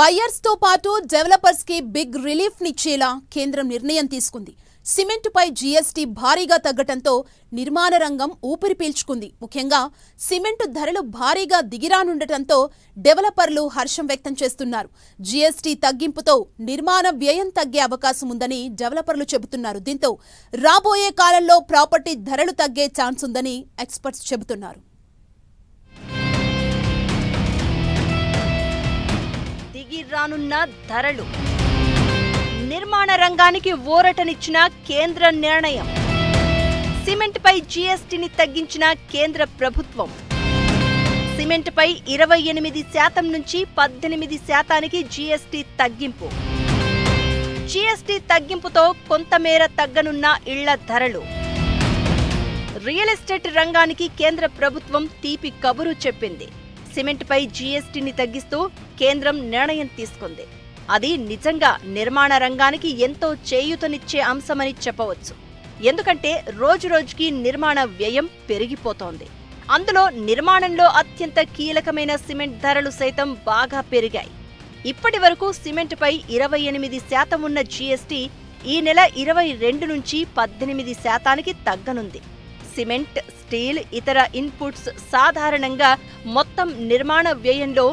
Buyers తో పాటు developers కి బిగ్ రిలీఫ్ నిచ్చేలా కేంద్రం నిర్ణయం తీసుకుంది. సిమెంట్ పై జీఎస్టీ భారీగా తగ్గటంతో నిర్మాణ రంగం ఊపిరి పీల్చుకుంది. ముఖ్యంగా సిమెంట్ ధరలు భారీగా దిగిరానుండటంతో డెవలపర్లు హర్షం వ్యక్తం చేస్తున్నారు. జీఎస్టీ తగ్గింపుతో నిర్మాణ వ్యయం తగ్గే అవకాశం ఉందని డెవలపర్లు చెబుతున్నారు. దీంతో రాబోయే కాలంలో ప్రాపర్టీ ధరలు తగ్గే ఛాన్స్ ఉందని ఎక్స్పర్ట్స్ చెబుతున్నారు. రానున్న ధరలు, నిర్మాణ రంగానికి ఊరటనిచ్చిన కేంద్ర నిర్ణయం, సిమెంట్ పై జీఎస్టీని తగ్గించిన కేంద్ర ప్రభుత్వం, సిమెంట్ పై 28% నుంచి 18% జీఎస్టీ తగ్గింపు, జీఎస్టీ తగ్గింపుతో కొంతమేర తగ్గనున్న ఇళ్ల ధరలు, రియల్ ఎస్టేట్ రంగానికి కేంద్ర ప్రభుత్వం తీపి కబురు చెప్పింది. సిమెంట్ పై జీఎస్టీని తగ్గిస్తూ కేంద్రం నిర్ణయం తీసుకుంది. అది నిజంగా నిర్మాణ రంగానికి ఎంతో చేయూతనిచ్చే అంశమని చెప్పవచ్చు. ఎందుకంటే రోజురోజుకి నిర్మాణ వ్యయం పెరిగిపోతోంది. అందులో నిర్మాణంలో అత్యంత కీలకమైన సిమెంట్ ధరలు సైతం బాగా పెరిగాయి. ఇప్పటి వరకు సిమెంట్ పై 28% ఉన్న జీఎస్టీ ఈ నెల 22 నుంచి 18% తగ్గనుంది. సిమెంట్, స్టీల్, ఇతర ఇన్పుట్స్ సాధారణంగా మొత్తం నిర్మాణ వ్యయంలో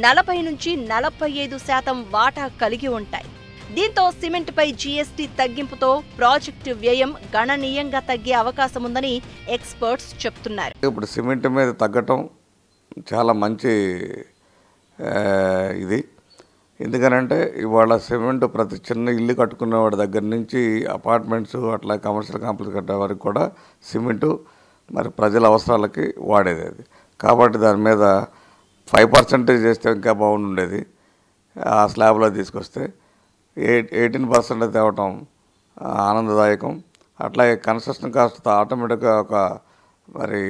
40 నుంచి 45% వాటా కలిగి ఉంటాయి. దీంతో సిమెంట్ పై జీఎస్టీ తగ్గింపుతో ప్రాజెక్టు వ్యయం గణనీయంగా తగ్గే అవకాశం ఉందని ఎక్స్పర్ట్స్ చెప్తున్నారు. ఇప్పుడు సిమెంట్ మీద తగ్గటం చాలా మంచి ఇది. ఎందుకనంటే ఇవాళ సిమెంట్ ప్రతి చిన్న ఇల్లు కట్టుకునే వాడి దగ్గర నుంచి అపార్ట్మెంట్స్ అట్లా కమర్షియల్ కాంప్లెక్స్ కట్టే వరకు కూడా సిమెంటు మరి ప్రజల అవసరాలకి వాడేది అది. కాబట్టి దాని మీద 5% చేస్తే ఇంకా బాగుండేది. ఆ స్లాబ్లో తీసుకొస్తే 18% తేవటం ఆనందదాయకం. అట్లాగే కన్స్ట్రక్షన్ కాస్ట్ ఆటోమేటిక్గా ఒక మరి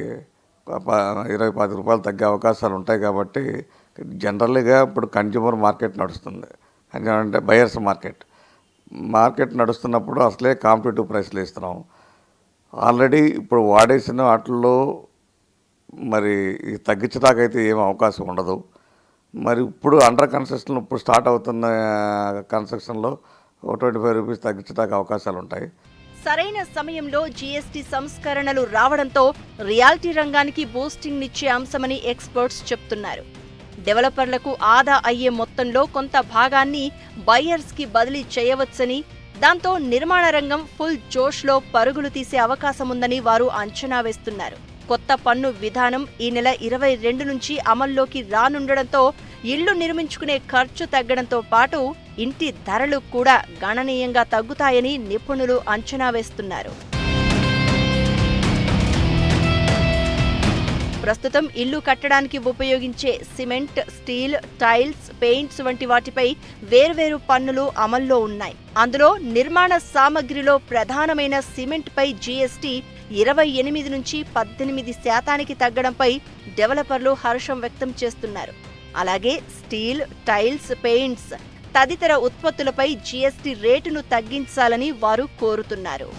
20-10 రూపాయలు తగ్గే అవకాశాలు ఉంటాయి. కాబట్టి జనరల్గా ఇప్పుడు కన్జ్యూమర్ మార్కెట్ నడుస్తుంది. అంటే బయర్స్ మార్కెట్ నడుస్తున్నప్పుడు అసలే కాంపిటేటివ్ ప్రైస్లు ఇస్తున్నాం. ఆల్రెడీ ఇప్పుడు వాడేసిన వాటిల్లో మరి తగ్గించడాకైతే ఏం అవకాశం ఉండదు. మరి ఇప్పుడు అండర్ కన్స్ట్రక్షన్ ఇప్పుడు స్టార్ట్ అవుతున్న కన్స్ట్రక్షన్లో 25 రూపీస్ తగ్గించడానికి అవకాశాలు ఉంటాయి. సరైన సమయంలో జీఎస్టీ సంస్కరణలు రావడంతో రియాలిటీ రంగానికి బూస్టింగ్ నిచ్చే అంశమని ఎక్స్పర్ట్స్ చెప్తున్నారు. డెవలపర్లకు ఆదా అయ్యే మొత్తంలో కొంత భాగాన్ని బయర్స్కి బదిలీ చేయవచ్చని, దాంతో నిర్మాణ రంగం ఫుల్ జోష్లో పరుగులు తీసే అవకాశం ఉందని వారు అంచనా వేస్తున్నారు. కొత్త పన్ను విధానం ఈ నెల 22 నుంచి అమల్లోకి రానుండడంతో ఇళ్లు నిర్మించుకునే ఖర్చు తగ్గడంతో పాటు ఇంటి ధరలు కూడా గణనీయంగా తగ్గుతాయని నిపుణులు అంచనా వేస్తున్నారు. ప్రస్తుతం ఇల్లు కట్టడానికి ఉపయోగించే సిమెంట్, స్టీల్, టైల్స్, పెయింట్స్ వంటి వాటిపై వేర్వేరు పన్నులు అమల్లో ఉన్నాయి. అందులో నిర్మాణ సామగ్రిలో ప్రధానమైన సిమెంట్ పై జీఎస్టీ 28 నుంచి 18% తగ్గడంపై డెవలపర్లు హర్షం వ్యక్తం చేస్తున్నారు. అలాగే స్టీల్, టైల్స్, పెయింట్స్ తదితర ఉత్పత్తులపై జీఎస్టీ రేటును తగ్గించాలని వారు కోరుతున్నారు.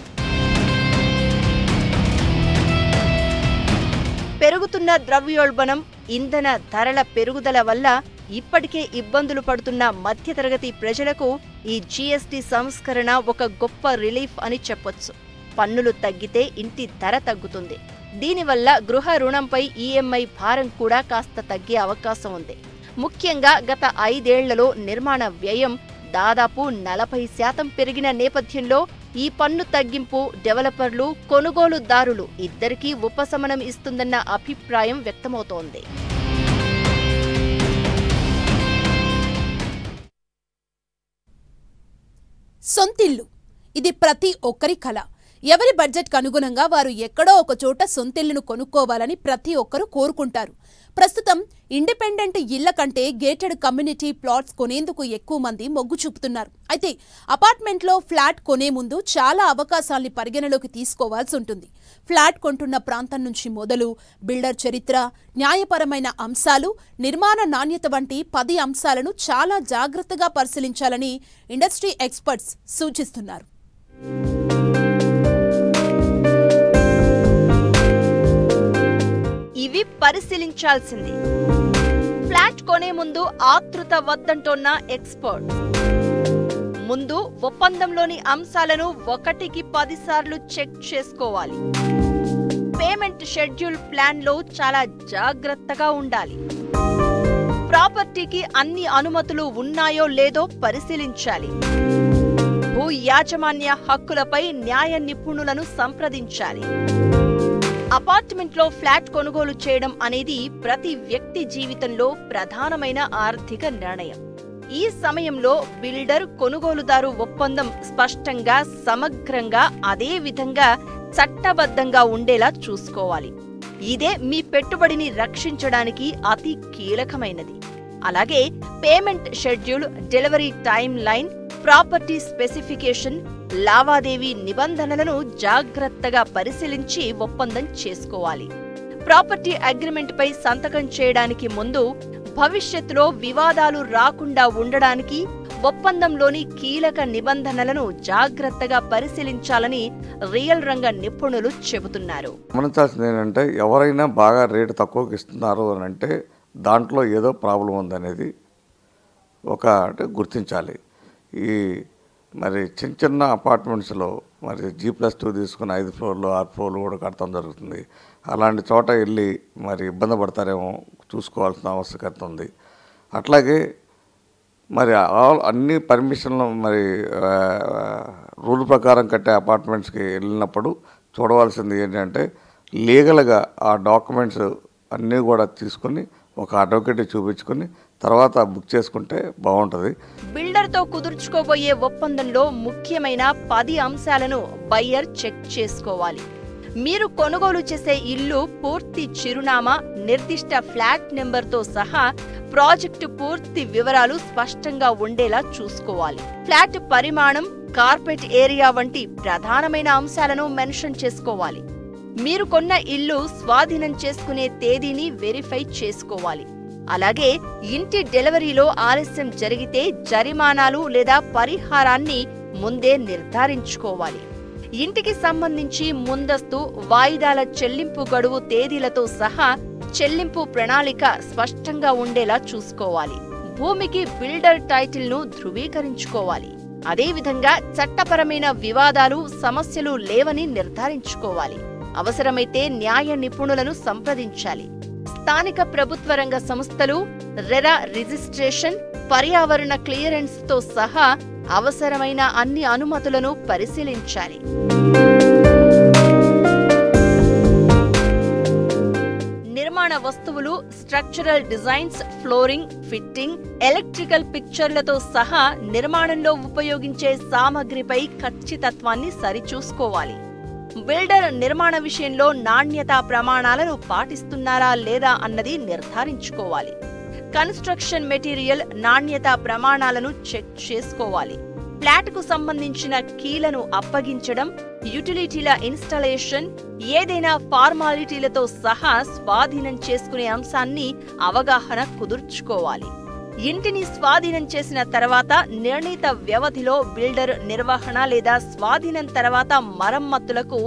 పెరుగుతున్న ద్రవ్యోల్బణం, ఇంధన ధరల పెరుగుదల వల్ల ఇప్పటికే ఇబ్బందులు పడుతున్న మధ్యతరగతి ప్రజలకు ఈ జీఎస్టీ సంస్కరణ ఒక గొప్ప రిలీఫ్ అని చెప్పొచ్చు. పన్నులు తగ్గితే ఇంటి ధర తగ్గుతుంది. దీనివల్ల గృహ రుణంపై ఈఎంఐ భారం కూడా కాస్త తగ్గే అవకాశం ఉంది. ముఖ్యంగా గత 5 ఏళ్లలో నిర్మాణ వ్యయం దాదాపు 40% పెరిగిన నేపథ్యంలో ఈ పన్ను తగ్గింపు డెవలపర్లు, కొనుగోలుదారులు ఇద్దరికీ ఉపశమనం ఇస్తుందన్న అభిప్రాయం వ్యక్తమవుతోంది. సొంతిల్లు ఇది ప్రతి ఒక్కరి కల. ఎవరి బడ్జెట్కు అనుగుణంగా వారు ఎక్కడో ఒక చోట సొంతిల్లును కొనుక్కోవాలని ప్రతి ఒక్కరూ కోరుకుంటారు. ప్రస్తుతం ఇండిపెండెంట్ ఇళ్ల కంటే గేటెడ్ కమ్యూనిటీ ప్లాట్స్ కొనేందుకు ఎక్కువ మంది మొగ్గు చూపుతున్నారు. అయితే అపార్ట్మెంట్లో ఫ్లాట్ కొనే ముందు చాలా అవకాశాల్ని పరిగణలోకి తీసుకోవాల్సి ఉంటుంది. ఫ్లాట్ కొంటున్న ప్రాంతం నుంచి మొదలు బిల్డర్ చరిత్ర, న్యాయపరమైన అంశాలు, నిర్మాణ నాణ్యత వంటి 10 అంశాలను చాలా జాగ్రత్తగా పరిశీలించాలని ఇండస్ట్రీ ఎక్స్పర్ట్స్ సూచిస్తున్నారు. ఇవి పరిశీలించాల్సింది. ఫ్లాట్ కొనే ముందు ఆతృత వద్దంటోన్న ఎక్స్పర్ట్. ముందు ఒప్పందంలోని అంశాలను 1కి 10 సార్లు చెక్ చేసుకోవాలి. పేమెంట్ షెడ్యూల్ ప్లాన్లో చాలా జాగ్రత్తగా ఉండాలి. ప్రాపర్టీకి అన్ని అనుమతులు ఉన్నాయో లేదో పరిశీలించాలి. భూ యాజమాన్య హక్కులపై న్యాయ నిపుణులను సంప్రదించాలి. అపార్ట్మెంట్లో ఫ్లాట్ కొనుగోలు చేయడం అనేది ప్రతి వ్యక్తి జీవితంలో ప్రధానమైన ఆర్థిక నిర్ణయం. ఈ సమయంలో బిల్డర్ కొనుగోలుదారు ఒప్పందం స్పష్టంగా, సమగ్రంగా, అదే విధంగా చట్టబద్ధంగా ఉండేలా చూసుకోవాలి. ఇదే మీ పెట్టుబడిని రక్షించడానికి అతి కీలకమైనది. అలాగే payment schedule, delivery time line, property specification, లావాదేవీ నిబంధనలను జాగ్రత్తగా పరిశీలించి ఒప్పందం చేసుకోవాలి. ప్రాపర్టీ అగ్రిమెంట్పై సంతకం చేయడానికి ముందు భవిష్యత్తులో వివాదాలు రాకుండా ఉండడానికి ఒప్పందంలోని కీలక నిబంధనలను జాగ్రత్తగా పరిశీలించాలని రియల్ రంగ నిపుణులు చెబుతున్నారు. గమనించాల్సింది ఏంటంటే, ఎవరైనా బాగా రేటు తక్కువకి ఇస్తున్నారు అని అంటే దాంట్లో ఏదో ప్రాబ్లం ఉందనేది అంటే గుర్తించాలి. ఈ మరి చిన్న చిన్న అపార్ట్మెంట్స్లో మరి G+2 తీసుకుని 5 ఫ్లోర్లు 6 ఫ్లోర్లు కూడా కడతాం జరుగుతుంది. అలాంటి చోట వెళ్ళి మరి ఇబ్బంది పడతారేమో చూసుకోవాల్సిన ఆవశ్యకత ఉంది. అట్లాగే మరి అన్ని పర్మిషన్లు మరి రూల్ ప్రకారం కట్టే అపార్ట్మెంట్స్కి వెళ్ళినప్పుడు చూడవలసింది ఏంటంటే, లీగల్గా ఆ డాక్యుమెంట్స్ అన్నీ కూడా తీసుకుని ఒక అడ్వకేట్ చూపించుకుని తర్వాత బుక్ చేసుకుంటే బాగుంటుంది. బిల్డర్తో కుదుర్చుకోబోయే ఒప్పందంలో ముఖ్యమైన 10 అంశాలను బయ్యర్ చెక్ చేసుకోవాలి. మీరు కొనుగోలు చేసే ఇల్లు పూర్తి చిరునామా, నిర్దిష్ట ఫ్లాట్ నెంబర్తో సహా ప్రాజెక్టు పూర్తి వివరాలు స్పష్టంగా ఉండేలా చూసుకోవాలి. ఫ్లాట్ పరిమాణం, కార్పెట్ ఏరియా వంటి ప్రధానమైన అంశాలను మెన్షన్ చేసుకోవాలి. మీరు కొన్న ఇల్లు స్వాధీనం చేసుకునే తేదీని వెరిఫై చేసుకోవాలి. అలాగే ఇంటి డెలివరీలో ఆలస్యం జరిగితే జరిమానాలు లేదా పరిహారాన్ని ముందే నిర్ధారించుకోవాలి. ఇంటికి సంబంధించి ముందస్తు, వాయిదాల చెల్లింపు గడువు తేదీలతో సహా చెల్లింపు ప్రణాళిక స్పష్టంగా ఉండేలా చూసుకోవాలి. భూమికి బిల్డర్ టైటిల్ను ధృవీకరించుకోవాలి. అదేవిధంగా చట్టపరమైన వివాదాలు, సమస్యలు లేవని నిర్ధారించుకోవాలి. అవసరమైతే న్యాయ నిపుణులను సంప్రదించాలి. స్థానిక ప్రభుత్వ రంగ సంస్థలు, రెరా రిజిస్ట్రేషన్, పర్యావరణ క్లియరెన్స్తో సహా అవసరమైన అన్ని అనుమతులను పరిశీలించాలి. నిర్మాణ వస్తువులు, structural designs, flooring, fitting, electrical పిక్చర్లతో సహా నిర్మాణంలో ఉపయోగించే సామగ్రిపై ఖచ్చితత్వాన్ని సరిచూసుకోవాలి. బిల్డర్ నిర్మాణ విషయంలో నాణ్యతా ప్రమాణాలను పాటిస్తున్నారా లేదా అన్నది నిర్ధారించుకోవాలి. కన్స్ట్రక్షన్ మెటీరియల్ నాణ్యతా ప్రమాణాలను చెక్ చేసుకోవాలి. ఫ్లాట్కు సంబంధించిన కీలను అప్పగించడం, యుటిలిటీల ఇన్స్టాలేషన్, ఏదైనా ఫార్మాలిటీలతో సహా స్వాధీనం చేసుకునే అంశాన్ని అవగాహన కుదుర్చుకోవాలి. ఇంటిని స్వాధీనం చేసిన తర్వాత నిర్ణీత వ్యవధిలో బిల్డర్ నిర్వహణ లేదా స్వాధీనం తర్వాత మరమ్మతులకు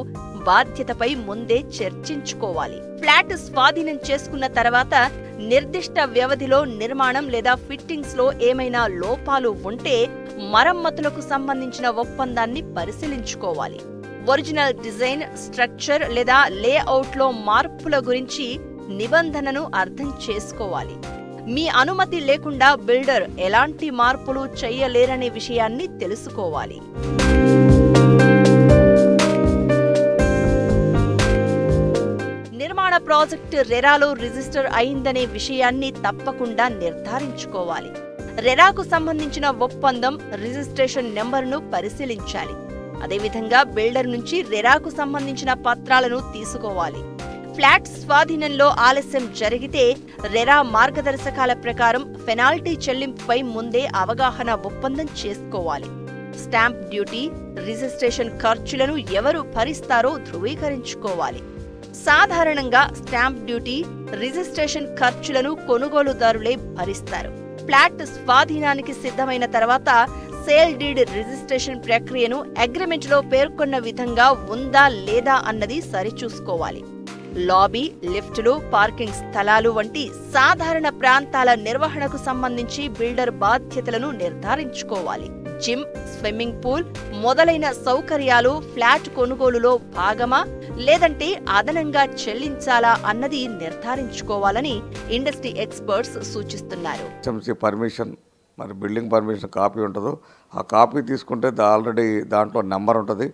బాధ్యతపై ముందే చర్చించుకోవాలి. ఫ్లాట్ స్వాధీనం చేసుకున్న తర్వాత నిర్దిష్ట వ్యవధిలో నిర్మాణం లేదా ఫిట్టింగ్స్ లో ఏమైనా లోపాలు ఉంటే మరమ్మతులకు సంబంధించిన ఒప్పందాన్ని పరిశీలించుకోవాలి. ఒరిజినల్ డిజైన్, స్ట్రక్చర్ లేదా లేఅవుట్లో మార్పుల గురించి నిబంధనను అర్థం చేసుకోవాలి. మీ అనుమతి లేకుండా బిల్డర్ ఎలాంటి మార్పులు చేయలేరనే విషయాన్ని తెలుసుకోవాలి. నిర్మాణ ప్రాజెక్టు రెరాలో రిజిస్టర్ అయిందనే విషయాన్ని తప్పకుండా నిర్ధారించుకోవాలి. రెరాకు సంబంధించిన ఒప్పందం, రిజిస్ట్రేషన్ నెంబర్ను పరిశీలించాలి. అదేవిధంగా బిల్డర్ నుంచి రెరాకు సంబంధించిన పత్రాలను తీసుకోవాలి. ఫ్లాట్ స్వాధీనంలో ఆలస్యం జరిగితే రెరా మార్గదర్శకాల ప్రకారం పెనాల్టీ చెల్లింపుపై ముందే అవగాహన ఒప్పందం చేసుకోవాలి. స్టాంప్ డ్యూటీ, రిజిస్ట్రేషన్ ఖర్చులను ఎవరు భరిస్తారో ధృవీకరించుకోవాలి. సాధారణంగా స్టాంప్ డ్యూటీ, రిజిస్ట్రేషన్ ఖర్చులను కొనుగోలుదారులే భరిస్తారు. ఫ్లాట్ స్వాధీనానికి సిద్ధమైన తర్వాత సేల్ డీడ్ రిజిస్ట్రేషన్ ప్రక్రియను అగ్రిమెంట్లో పేర్కొన్న విధంగా ఉందా లేదా అన్నది సరిచూసుకోవాలి. లాబీ, లిఫ్టులు, పార్కింగ్ స్థలాలు వంటి సాధారణ ప్రాంతాల నిర్వహణకు సంబంధించి బిల్డర్ బాధ్యతలను నిర్ధారించుకోవాలి. జిమ్, స్విమ్మింగ్ పూల్ మొదలైన సౌకర్యాలు ఫ్లాట్ కొనుగోలులో భాగమా లేదంటే అదనంగా చెల్లించాలా అన్నది నిర్ధారించుకోవాలని ఇండస్ట్రీ ఎక్స్పర్ట్స్ సూచిస్తున్నారు. పర్మిషన్, మరి బిల్డింగ్ పర్మిషన్ కాపీ ఉంటుందో ఆ కాపీ తీసుకుంటే ఆల్రెడీ దాంట్లో నెంబర్ ఉంటుంది,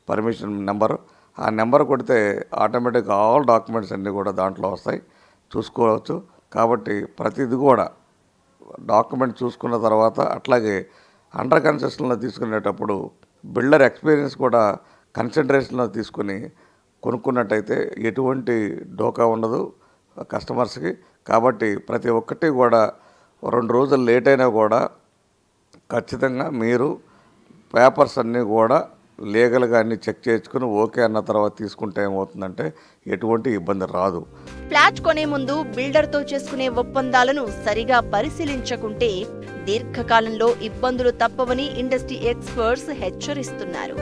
పర్మిషన్ నెంబరు. ఆ నెంబర్ కొడితే ఆటోమేటిక్గా ఆల్ డాక్యుమెంట్స్ అన్నీ కూడా దాంట్లో వస్తాయి, చూసుకోవచ్చు. కాబట్టి ప్రతిది కూడా డాక్యుమెంట్ చూసుకున్న తర్వాత అట్లాగే అండర్ కన్స్ట్రక్షన్లో తీసుకునేటప్పుడు బిల్డర్ ఎక్స్పీరియన్స్ కూడా కన్సిడరేషన్లో తీసుకుని కొనుక్కున్నట్టయితే ఎటువంటి డోకా ఉండదు కస్టమర్స్కి. కాబట్టి ప్రతి ఒక్కటి కూడా 2 రోజులు లేట్ అయినా కూడా ఖచ్చితంగా మీరు పేపర్స్ అన్నీ కూడా లీగల్గా అన్ని చెక్ చేసుకుని ఓకే అన్న తర్వాత తీసుకుంటే ఏమవుతుందంటే ఎటువంటి ఇబ్బంది రాదు. ఫ్లాట్ కొనే ముందు బిల్డర్తో చేసుకునే ఒప్పందాలను సరిగా పరిశీలించకుంటే దీర్ఘకాలంలో ఇబ్బందులు తప్పవని ఇండస్ట్రీ ఎక్స్పర్ట్స్ హెచ్చరిస్తున్నారు.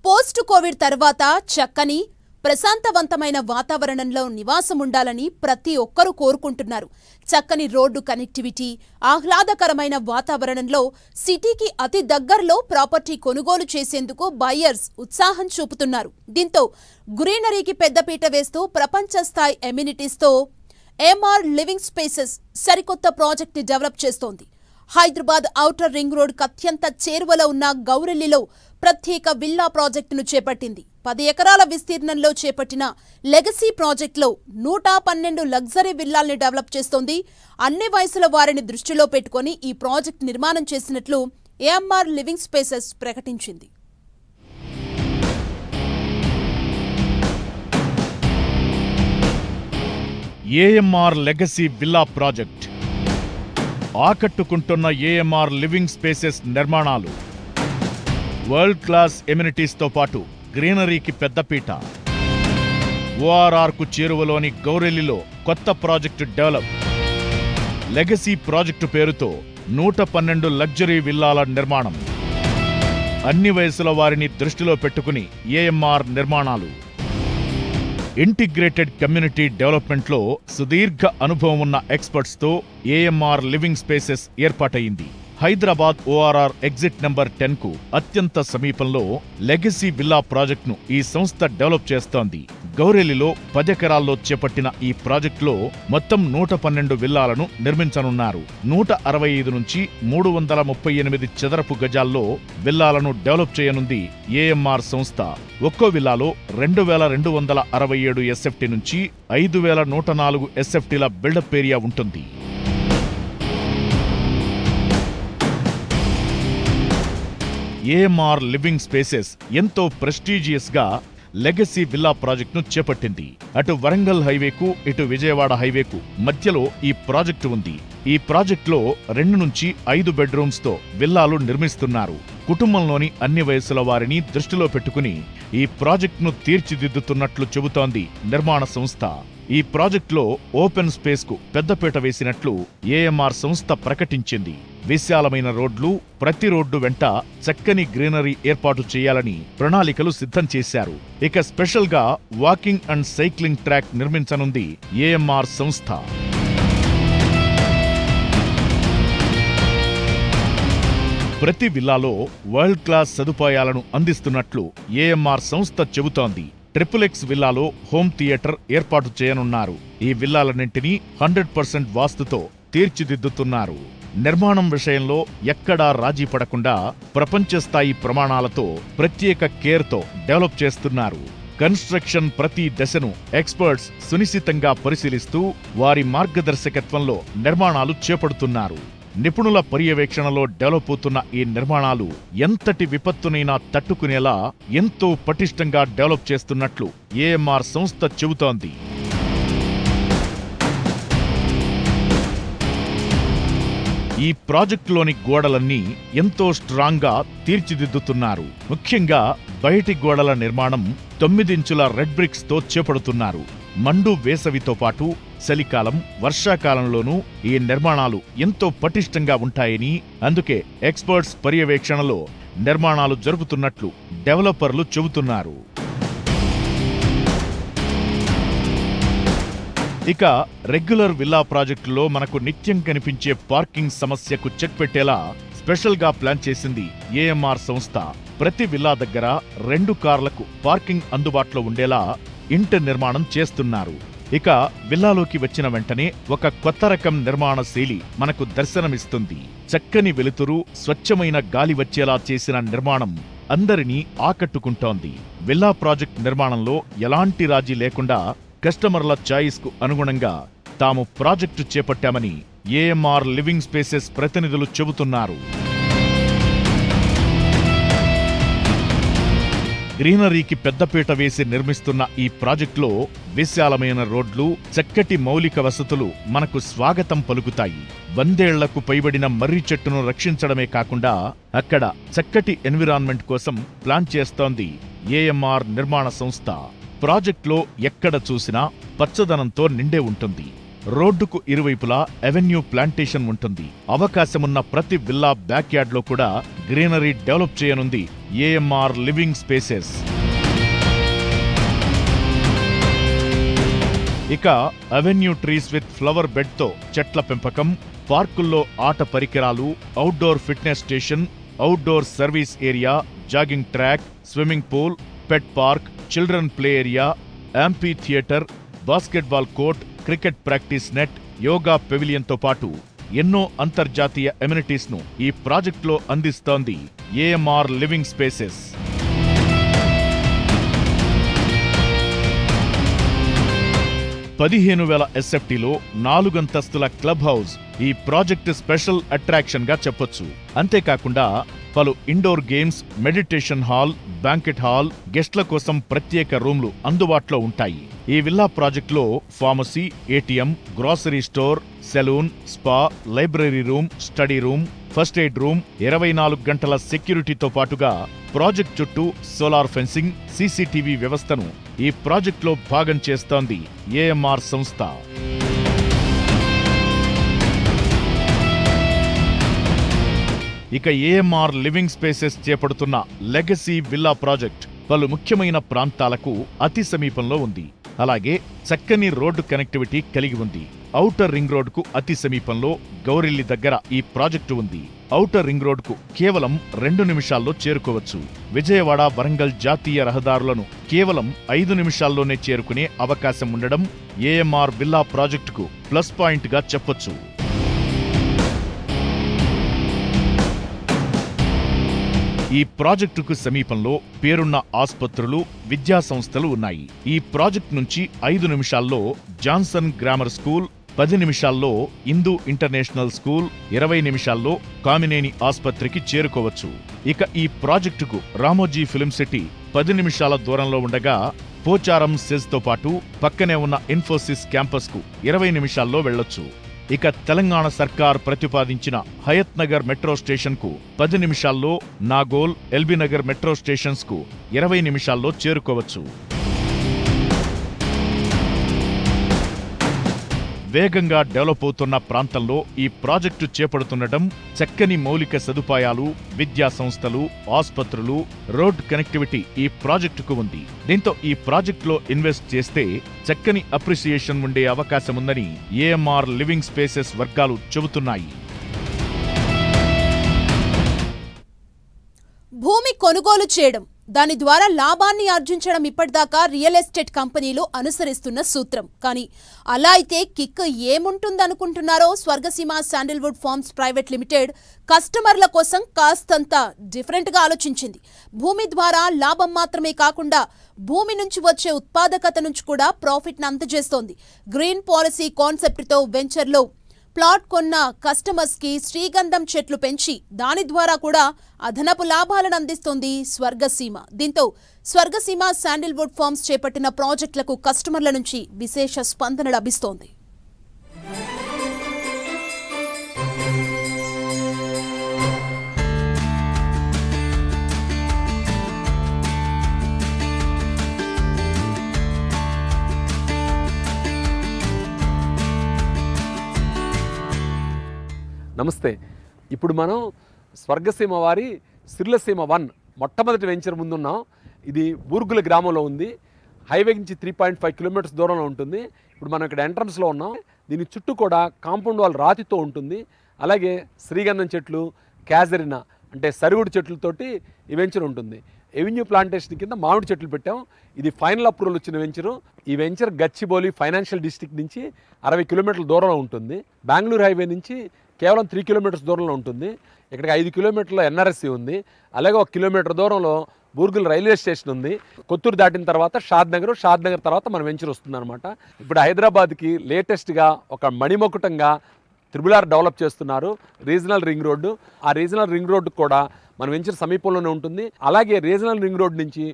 పోస్ట్ కోవిడ్ తర్వాత చక్కని ప్రశాంతవంతమైన వాతావరణంలో నివాసం ఉండాలని ప్రతి ఒక్కరూ కోరుకుంటున్నారు. చక్కని రోడ్డు కనెక్టివిటీ, ఆహ్లాదకరమైన వాతావరణంలో సిటీకి అతి దగ్గరలో ప్రాపర్టీ కొనుగోలు చేసేందుకు బయర్స్ ఉత్సాహం చూపుతున్నారు. దీంతో గ్రీనరీకి పెద్దపీట వేస్తూ ప్రపంచ స్థాయి ఎమ్యూనిటీస్తో ఏఎంఆర్ లివింగ్ స్పేసెస్ సరికొత్త ప్రాజెక్ట్ని డెవలప్ చేస్తోంది. హైదరాబాద్ ఔటర్ రింగ్ రోడ్కు అత్యంత చేరువలో ఉన్న గౌరెల్లిలో ప్రత్యేక విల్లా ప్రాజెక్టును చేపట్టింది. 10 ఎకరాల విస్తీర్ణంలో చేపట్టిన లెగసీ ప్రాజెక్టులో 112 లగ్జరీ విల్లాల్ని డెవలప్ చేస్తోంది. అన్ని వయసుల వారిని దృష్టిలో పెట్టుకుని ఈ ప్రాజెక్టు నిర్మాణం చేసినట్లు ఏఎంఆర్ లివింగ్ స్పేసెస్ ప్రకటించింది. ఏఎంఆర్ లెగసీ విల్లా ప్రాజెక్ట్ ఆకట్టుకుంటున్న ఏఎంఆర్ లివింగ్ స్పేసెస్ నిర్మాణాలు వరల్డ్ క్లాస్ ఎమ్యూనిటీస్తో పాటు గ్రీనరీకి పెద్దపీట. ఓఆర్ఆర్కు చేరువలోని గౌరెల్లిలో కొత్త ప్రాజెక్టు డెవలప్. లెగసీ ప్రాజెక్టు పేరుతో 112 లగ్జరీ విల్లాల నిర్మాణం. అన్ని వయసుల వారిని దృష్టిలో పెట్టుకుని ఏఎంఆర్ నిర్మాణాలు. ఇంటిగ్రేటెడ్ కమ్యూనిటీ డెవలప్మెంట్లో సుదీర్ఘ అనుభవం ఉన్న ఎక్స్పర్ట్స్తో ఏఎంఆర్ లివింగ్ స్పేసెస్ ఏర్పాటయింది. హైదరాబాద్ ఓఆర్ఆర్ ఎగ్జిట్ నెంబర్ 10కు అత్యంత సమీపంలో లెగసీ విల్లా ప్రాజెక్టును ఈ సంస్థ డెవలప్ చేస్తోంది. గౌరెల్లిలో 10 ఎకరాల్లో చేపట్టిన ఈ ప్రాజెక్టులో మొత్తం 112 విల్లాలను నిర్మించనున్నారు. 165 నుంచి 338 చదరపు గజాల్లో విల్లాలను డెవలప్ చేయనుంది ఏఎంఆర్ సంస్థ. ఒక్కో విల్లాలో 2267 ఎస్ఎఫ్టీ నుంచి 5104 ఎస్ఎఫ్టీల బిల్డప్ ఏరియా ఉంటుంది. ఏఎంఆర్ లివింగ్ స్పేసెస్ ఎంతో ప్రెస్టీజియస్గా లెగసీ విల్లా ప్రాజెక్టును చేపట్టింది. అటు వరంగల్ హైవేకు, ఇటు విజయవాడ హైవేకు మధ్యలో ఈ ప్రాజెక్టు ఉంది. ఈ ప్రాజెక్టులో 2 నుంచి 5 బెడ్రూమ్స్తో విల్లాలు నిర్మిస్తున్నారు. కుటుంబంలోని అన్ని వయసుల వారిని దృష్టిలో పెట్టుకుని ఈ ప్రాజెక్టును తీర్చిదిద్దుతున్నట్లు చెబుతోంది నిర్మాణ సంస్థ. ఈ ప్రాజెక్టులో ఓపెన్ స్పేస్కు పెద్దపీట వేసినట్లు ఏఎంఆర్ సంస్థ ప్రకటించింది. విశాలమైన రోడ్లు, ప్రతి రోడ్డు వెంట చక్కని గ్రీనరీ ఏర్పాటు చేయాలని ప్రణాళికలు సిద్ధం చేశారు. ఇక స్పెషల్గా వాకింగ్ అండ్ సైక్లింగ్ ట్రాక్ నిర్మించనుంది ఏఎంఆర్ సంస్థ. ప్రతి విల్లాలో వరల్డ్ క్లాస్ సదుపాయాలను అందిస్తున్నట్లు ఏఎంఆర్ సంస్థ చెబుతోంది. ట్రిపుల్-ఎక్స్ విల్లాలో హోమ్ థియేటర్ ఏర్పాటు చేయనున్నారు. ఈ విల్లాలన్నింటినీ 100% వాస్తుతో తీర్చిదిద్దుతున్నారు. నిర్మాణం విషయంలో ఎక్కడా రాజీ పడకుండా ప్రపంచ స్థాయి ప్రమాణాలతో ప్రత్యేక కేర్తో డెవలప్ చేస్తున్నారు. కన్స్ట్రక్షన్ ప్రతి దశను ఎక్స్పర్ట్స్ సునిశితంగా పరిశీలిస్తూ వారి మార్గదర్శకత్వంలో నిర్మాణాలు చేపడుతున్నారు. నిపుణుల పర్యవేక్షణలో డెవలప్ అవుతున్న ఈ నిర్మాణాలు ఎంతటి విపత్తునైనా తట్టుకునేలా ఎంతో పటిష్టంగా డెవలప్ చేస్తున్నట్లు ఏఎంఆర్ సంస్థ చెబుతోంది. ఈ ప్రాజెక్టులోని గోడలన్నీ ఎంతో స్ట్రాంగ్గా తీర్చిదిద్దుతున్నారు. ముఖ్యంగా బయటి గోడల నిర్మాణం 9 ఇంచుల రెడ్ బ్రిక్స్తో చేపడుతున్నారు. మండు వేసవితో పాటు చలికాలం, వర్షాకాలంలోనూ ఈ నిర్మాణాలు ఎంతో పటిష్టంగా ఉంటాయని, అందుకే ఎక్స్పర్ట్స్ పర్యవేక్షణలో నిర్మాణాలు జరుపుతున్నట్లు డెవలపర్లు చెబుతున్నారు. ఇక రెగ్యులర్ విల్లా ప్రాజెక్టులో మనకు నిత్యం కనిపించే పార్కింగ్ సమస్యకు చెక్ పెట్టేలా స్పెషల్గా ప్లాన్ చేసింది ఏఎంఆర్ సంస్థ. ప్రతి విల్లా దగ్గర 2 కార్లకు పార్కింగ్ అందుబాటులో ఉండేలా ఇంటి నిర్మాణం చేస్తున్నారు. ఇక విల్లాలోకి వచ్చిన వెంటనే ఒక కొత్త రకం నిర్మాణ శైలి మనకు దర్శనమిస్తుంది. చక్కని వెలుతురు, స్వచ్ఛమైన గాలి వచ్చేలా చేసిన నిర్మాణం అందరినీ ఆకట్టుకుంటోంది. విల్లా ప్రాజెక్ట్ నిర్మాణంలో ఎలాంటి రాజీ లేకుండా కస్టమర్ల చాయిస్కు అనుగుణంగా తాము ప్రాజెక్టు చేపట్టామని ఏఎంఆర్ లివింగ్ స్పేసెస్ ప్రతినిధులు చెబుతున్నారు. గ్రీనరీకి పెద్దపీట వేసి నిర్మిస్తున్న ఈ ప్రాజెక్టులో విశాలమైన రోడ్లు, చక్కటి మౌలిక వసతులు మనకు స్వాగతం పలుకుతాయి. 100 ఏళ్లకు పైబడిన మర్రి చెట్టును రక్షించడమే కాకుండా అక్కడ చక్కటి ఎన్విరాన్మెంట్ కోసం ప్లాన్ చేస్తోంది ఏఎంఆర్ నిర్మాణ సంస్థ. ప్రాజెక్టులో ఎక్కడ చూసినా పచ్చదనంతో నిండే ఉంటుంది. రోడ్డుకు ఇరువైపులా అవెన్యూ ప్లాంటేషన్ ఉంటుంది. అవకాశమున్న ప్రతి విల్లా బ్యాక్యార్డ్లో కూడా గ్రీనరీ డెవలప్ చేయనుంది ఏఎంఆర్ లివింగ్ స్పేసెస్. ఇక అవెన్యూ ట్రీస్ విత్ ఫ్లవర్ బెడ్తో చెట్ల పెంపకం, పార్కుల్లో ఆట పరికరాలు, outdoor fitness station, outdoor service area, jogging track, swimming pool, pet park, children play area, amphitheatre, basketball court, cricket practice net, yoga పెవిలియన్తో పాటు ఎన్నో అంతర్జాతీయ ఎమ్యూనిటీస్ ను ఈ ప్రాజెక్టులో అందిస్తోంది ఏఎంఆర్ లివింగ్ స్పేసెస్. SFTలో 4 అంతస్తుల క్లబ్ హౌస్ ఈ ప్రాజెక్టు స్పెషల్ అట్రాక్షన్ గా చెప్పొచ్చు. అంతేకాకుండా పలు indoor games, meditation hall, banquet hall, గెస్ట్ల కోసం ప్రత్యేక రూమ్లు అందుబాటులో ఉంటాయి. ఈ విల్లా ప్రాజెక్టులో pharmacy, ATM, grocery store, salon, spa, library room, study room, first aid room, 24 గంటల సెక్యూరిటీతో పాటుగా ప్రాజెక్ట్ చుట్టూ సోలార్ ఫెన్సింగ్, సీసీటీవీ వ్యవస్థను ఈ ప్రాజెక్టులో భాగం చేస్తోంది ఏఎంఆర్ సంస్థ. ఇక ఏఎంఆర్ లివింగ్ స్పేసెస్ చేపడుతున్న లెగసీ విల్లా ప్రాజెక్ట్ పలు ముఖ్యమైన ప్రాంతాలకు అతి సమీపంలో ఉంది. అలాగే చక్కని రోడ్డు కనెక్టివిటీ కలిగి ఉంది. ఔటర్ రింగ్ రోడ్డుకు అతి సమీపంలో గౌరెల్లి దగ్గర ఈ ప్రాజెక్టు ఉంది. ఔటర్ రింగ్ రోడ్డుకు కేవలం 2 నిమిషాల్లో చేరుకోవచ్చు. విజయవాడ, వరంగల్ జాతీయ రహదారులను కేవలం 5 నిమిషాల్లోనే చేరుకునే అవకాశం ఉండడం ఏఎంఆర్ విల్లా ప్రాజెక్టుకు ప్లస్ పాయింట్గా చెప్పొచ్చు. ఈ ప్రాజెక్టుకు సమీపంలో పేరున్న ఆస్పత్రులు, విద్యా సంస్థలు ఉన్నాయి. ఈ ప్రాజెక్టు నుంచి 5 నిమిషాల్లో జాన్సన్ గ్రామర్ స్కూల్, 10 నిమిషాల్లో హిందూ ఇంటర్నేషనల్ స్కూల్, 20 నిమిషాల్లో కామినేని ఆస్పత్రికి చేరుకోవచ్చు. ఇక ఈ ప్రాజెక్టుకు రామోజీ ఫిల్మ్ సిటీ 10 నిమిషాల దూరంలో ఉండగా పోచారం సెజ్తో పాటు పక్కనే ఉన్న ఇన్ఫోసిస్ క్యాంపస్కు 20 నిమిషాల్లో వెళ్లొచ్చు. ఇక తెలంగాణ సర్కార్ ప్రతిపాదించిన హయత్ నగర్ మెట్రో స్టేషన్కు 10 నిమిషాల్లో, నాగోల్, ఎల్బీ నగర్ మెట్రో స్టేషన్స్కు 20 నిమిషాల్లో చేరుకోవచ్చు. వేగంగా డెవలప్ అవుతున్న ప్రాంతంలో ఈ ప్రాజెక్టు చేపడుతుండటం, చక్కని మౌలిక సదుపాయాలు, విద్యా సంస్థలు, ఆస్పత్రులు, రోడ్ కనెక్టివిటీ ఈ ప్రాజెక్టుకు ఉంది. దీంతో ఈ ప్రాజెక్టులో ఇన్వెస్ట్ చేస్తే చక్కని అప్రిసియేషన్ ఉండే అవకాశముందని ఏఎంఆర్ లివింగ్ స్పేసెస్ వర్గాలు చెబుతున్నాయి. భూమి కొనుగోలు చేయడం, దాని ద్వారా లాభాన్ని ఆర్జించడం ఇప్పటిదాకా రియల్ ఎస్టేట్ కంపెనీలు అనుసరిస్తున్న సూత్రం. కానీ అలా అయితే కిక్ ఏముంటుందనుకుంటున్నారో Swargaseema sandalwood farms private limited కస్టమర్ల కోసం కాస్తంత డిఫరెంట్గా ఆలోచించింది. భూమి ద్వారా లాభం మాత్రమే కాకుండా భూమి నుంచి వచ్చే ఉత్పాదకత నుంచి కూడా ప్రాఫిట్ను అందజేస్తోంది. గ్రీన్ పాలసీ కాన్సెప్ట్తో వెంచర్లో ప్లాట్ కొన్న కస్టమర్స్ కి శ్రీగంధం చెట్లు పెంచి దాని ద్వారా కూడా అదనపు లాభాలను అందిస్తోంది స్వర్గసీమ. దీంతో స్వర్గసీమ శాండిల్వుడ్ ఫార్మ్స్ చేపట్టిన ప్రాజెక్టులకు కస్టమర్ల నుంచి విశేష స్పందన లభిస్తోంది. నమస్తే. ఇప్పుడు మనం స్వర్గసీమ వారి సిర్లసీమ 1 మొట్టమొదటి వెంచర్ ముందున్నాం. ఇది బూర్గుల గ్రామంలో ఉంది. హైవే నుంచి 3.5 కిలోమీటర్స్ దూరంలో ఉంటుంది. ఇప్పుడు మనం ఇక్కడ ఎంట్రన్స్లో ఉన్నాం. దీని చుట్టూ కూడా కాంపౌండ్ వాల్ రాతితో ఉంటుంది. అలాగే శ్రీగంధం చెట్లు, క్యాజరినా అంటే సరుగుడు చెట్లతోటి ఈ వెంచర్ ఉంటుంది. ఎవెన్యూ ప్లాంటేషన్ కింద మామిడి చెట్లు పెట్టాం. ఇది ఫైనల్ అప్రూవల్ వచ్చిన వెంచరు. ఈ వెంచర్ గచ్చిబౌలి ఫైనాన్షియల్ డిస్ట్రిక్ట్ నుంచి 60 కిలోమీటర్ల దూరంలో ఉంటుంది. బెంగళూరు హైవే నుంచి కేవలం 3 కిలోమీటర్స్ దూరంలో ఉంటుంది. ఇక్కడికి 5 కిలోమీటర్ల NRSC ఉంది. అలాగే 1 కిలోమీటర్ దూరంలో బూర్గుల్ రైల్వే స్టేషన్ ఉంది. కొత్తూరు దాటిన తర్వాత షాద్ నగర్ తర్వాత మన వెంచర్ వస్తుందన్నమాట. ఇప్పుడు హైదరాబాద్కి లేటెస్ట్గా ఒక మణిమకుటంగా RRR డెవలప్ చేస్తున్నారు. Regional ring road. ఆ రీజనల్ రింగ్ రోడ్డు కూడా మన వెంచర్ సమీపంలోనే ఉంటుంది. అలాగే రీజనల్ రింగ్ రోడ్ నుంచి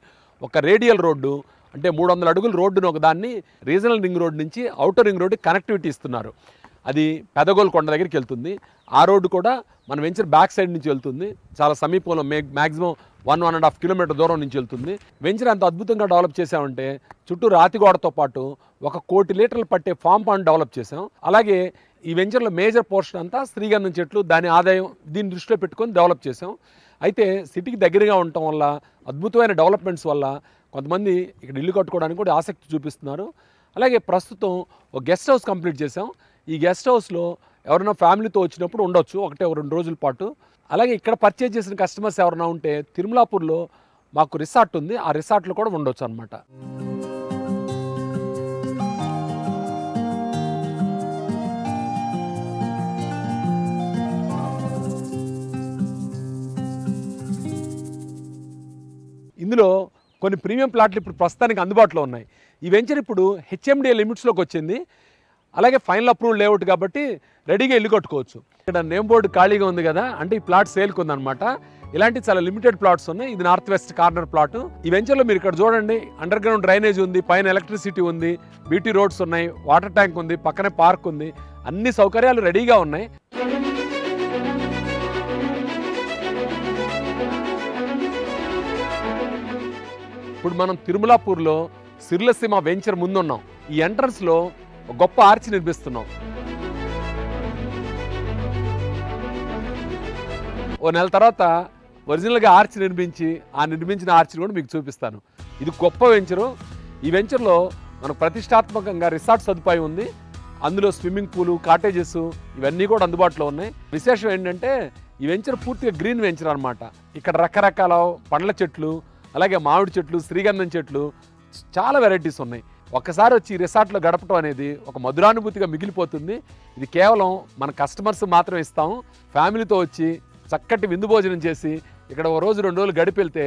ఒక రేడియల్ రోడ్డు అంటే 300 అడుగుల రోడ్డును ఒక దాన్ని రీజనల్ రింగ్ రోడ్ నుంచి అవుటర్ రింగ్ రోడ్డు కనెక్టివిటీ ఇస్తున్నారు. అది పెదగోల్ కొండ దగ్గరికి వెళ్తుంది. ఆ రోడ్డు కూడా మన వెంచర్ బ్యాక్ సైడ్ నుంచి వెళ్తుంది. చాలా సమీపంలో మ్యాక్సిమం 1.5 కిలోమీటర్ దూరం నుంచి వెళ్తుంది. వెంచర్ అంత అద్భుతంగా డెవలప్ చేసామంటే చుట్టూ రాతిగోడతో పాటు 1 కోటి లీటర్లు పట్టే ఫామ్ పాండ్ డెవలప్ చేసాం. అలాగే ఈ వెంచర్లో మేజర్ పోర్షన్ అంతా శ్రీగంధం చెట్లు, దాని ఆదాయం దీన్ని దృష్టిలో పెట్టుకొని డెవలప్ చేసాం. అయితే సిటీకి దగ్గరగా ఉండటం వల్ల అద్భుతమైన డెవలప్మెంట్స్ వల్ల కొంతమంది ఇక్కడ ఇల్లు కట్టుకోవడానికి కూడా ఆసక్తి చూపిస్తున్నారు. అలాగే ప్రస్తుతం ఒక గెస్ట్ హౌస్ కంప్లీట్ చేసాం. ఈ గెస్ట్ హౌస్లో ఎవరైనా ఫ్యామిలీతో వచ్చినప్పుడు ఉండొచ్చు 1-2 రోజుల పాటు. అలాగే ఇక్కడ పర్చేజ్ చేసిన కస్టమర్స్ ఎవరైనా ఉంటే తిరుమలాపూర్లో మాకు రిసార్ట్ ఉంది. ఆ రిసార్ట్లో కూడా ఉండొచ్చు అన్నమాట. ఇందులో కొన్ని ప్రీమియం ప్లాట్లు ఇప్పుడు ప్రస్తుతానికి అందుబాటులో ఉన్నాయి. ఈ వెంచర్ ఇప్పుడు HMDA లిమిట్స్లోకి వచ్చింది. అలాగే ఫైనల్ అప్రూవల్ లేఅవుట్ కాబట్టి రెడీగా ఇల్లు కట్టుకోవచ్చు. ఇక్కడ నేమ్ బోర్డు ఖాళీగా ఉంది కదా, అంటే ఈ ప్లాట్ సేల్కి ఉందన్నమాట. ఇలాంటి చాలా లిమిటెడ్ ప్లాట్స్ ఉన్నాయి. ఇది నార్త్ వెస్ట్ కార్నర్ ప్లాట్. ఈ వెంచర్లో మీరు ఇక్కడ చూడండి, అండర్ గ్రౌండ్ డ్రైనేజ్ ఉంది, పైన ఎలక్ట్రిసిటీ ఉంది, BT రోడ్స్ ఉన్నాయి, వాటర్ ట్యాంక్ ఉంది, పక్కనే పార్క్ ఉంది. అన్ని సౌకర్యాలు రెడీగా ఉన్నాయి. ఇప్పుడు మనం తిరుమలాపూర్లో సిర్లసీమ వెంచర్ ముందున్నాం. ఈ ఎంట్రన్స్లో ఒక గొప్ప ఆర్చ్ నిర్మిస్తున్నాం. ఓ నెల తర్వాత ఒరిజినల్గా ఆర్చ్ నిర్మించిన ఆర్చ్ని కూడా మీకు చూపిస్తాను. ఇది గొప్ప వెంచరు. ఈ వెంచర్లో మనకు ప్రతిష్టాత్మకంగా రిసార్ట్ సదుపాయం ఉంది. అందులో స్విమ్మింగ్ పూలు, కాటేజెస్ ఇవన్నీ కూడా అందుబాటులో ఉన్నాయి. విశేషం ఏంటంటే ఈ వెంచర్ పూర్తిగా గ్రీన్ వెంచర్ అనమాట. ఇక్కడ రకరకాల పండ్ల చెట్లు, అలాగే మామిడి చెట్లు, శ్రీగంధం చెట్లు, చాలా వెరైటీస్ ఉన్నాయి. ఒక్కసారి వచ్చి ఈ రిసార్ట్లో గడపటం అనేది ఒక మధురానుభూతిగా మిగిలిపోతుంది. ఇది కేవలం మన కస్టమర్స్ మాత్రమే ఇస్తాము. ఫ్యామిలీతో వచ్చి చక్కటి విందు భోజనం చేసి ఇక్కడ 1 రోజు 2 రోజులు గడిపి వెళ్తే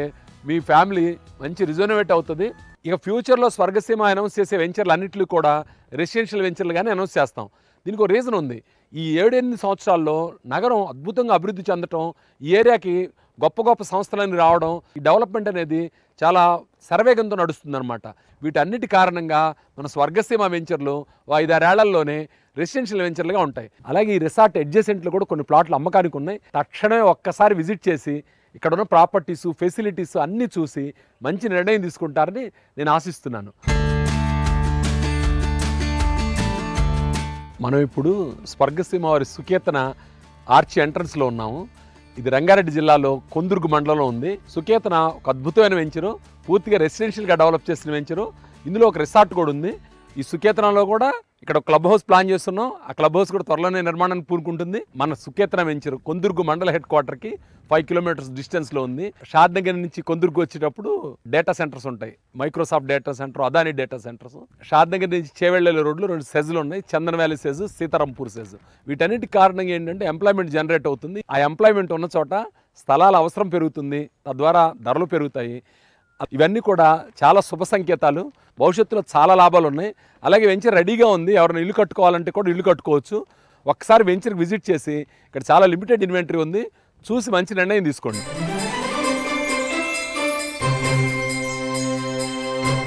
మీ ఫ్యామిలీ మంచి రిజోనేట్ అవుతుంది. ఇక ఫ్యూచర్లో స్వర్గసీమ అనౌన్స్ చేసే వెంచర్లు అన్నింటినీ కూడా రెసిడెన్షియల్ వెంచర్లుగానే అనౌన్స్ చేస్తాం. దీనికి ఒక రీజన్ ఉంది. ఈ 7-8 సంవత్సరాల్లో నగరం అద్భుతంగా అభివృద్ధి చెందటం, ఈ ఏరియాకి గొప్ప గొప్ప సంస్థలన్నీ రావడం, ఈ డెవలప్మెంట్ అనేది చాలా శరవేగంతో నడుస్తుందన్నమాట. వీటన్నిటి కారణంగా మన స్వర్గసీమ వెంచర్లు 5-6 ఏళ్లలోనే రెసిడెన్షియల్ వెంచర్లుగా ఉంటాయి. అలాగే ఈ రిసార్ట్ అడ్జసెంట్లో కూడా కొన్ని ప్లాట్లు అమ్మకానికి ఉన్నాయి. తక్షణమే ఒక్కసారి విజిట్ చేసి ఇక్కడ ఉన్న ప్రాపర్టీసు, ఫెసిలిటీస్ అన్నీ చూసి మంచి నిర్ణయం తీసుకుంటారని నేను ఆశిస్తున్నాను. మనం ఇప్పుడు స్వర్గసీమ వారి సుకేతన ఆర్చి ఎంట్రన్స్లో ఉన్నాము. ఇది రంగారెడ్డి జిల్లాలో కొందుర్గు మండలంలో ఉంది. సుకేతన ఒక అద్భుతమైన వెంచరు, పూర్తిగా రెసిడెన్షియల్గా డెవలప్ చేసిన వెంచరు. ఇందులో ఒక రిసార్ట్ కూడా ఉంది. ఈ సుకేతనలో కూడా ఇక్కడ క్లబ్ హౌస్ ప్లాన్ చేస్తున్నాం. ఆ క్లబ్ హౌస్ కూడా త్వరలోనే నిర్మాణాన్ని పూనుకుంటుంది. మన సుకేతన వెంచరు కొందుర్గు మండల హెడ్ క్వార్టర్కి 5 కిలోమీటర్స్ డిస్టెన్స్లో ఉంది. షాద్ నగర్ నుంచి కొందుర్గు వచ్చేటప్పుడు డేటా సెంటర్స్ ఉంటాయి. Microsoft data center, Adani data centers. Shadnagar నుంచి చేవెళ్ళే రోడ్లు 2 సెజ్లు ఉన్నాయి, Chandan valley SEZ, Sitarampur SEZ. వీటన్నిటి కారణంగా ఏంటంటే ఎంప్లాయ్మెంట్ జనరేట్ అవుతుంది. ఆ ఎంప్లాయ్మెంట్ ఉన్న చోట స్థలాల అవసరం పెరుగుతుంది, తద్వారా ధరలు పెరుగుతాయి. ఇవన్నీ కూడా చాలా శుభ సంకేతాలు. భవిష్యత్తులో చాలా లాభాలు ఉన్నాయి. అలాగే వెంచర్ రెడీగా ఉంది. ఎవరైనా ఇల్లు కట్టుకోవాలంటే కూడా ఇల్లు కట్టుకోవచ్చు. ఒక్కసారి వెంచర్కి విజిట్ చేసి ఇక్కడ చాలా లిమిటెడ్ ఇన్వెంటరీ ఉంది, చూసి మంచి నిర్ణయం తీసుకోండి.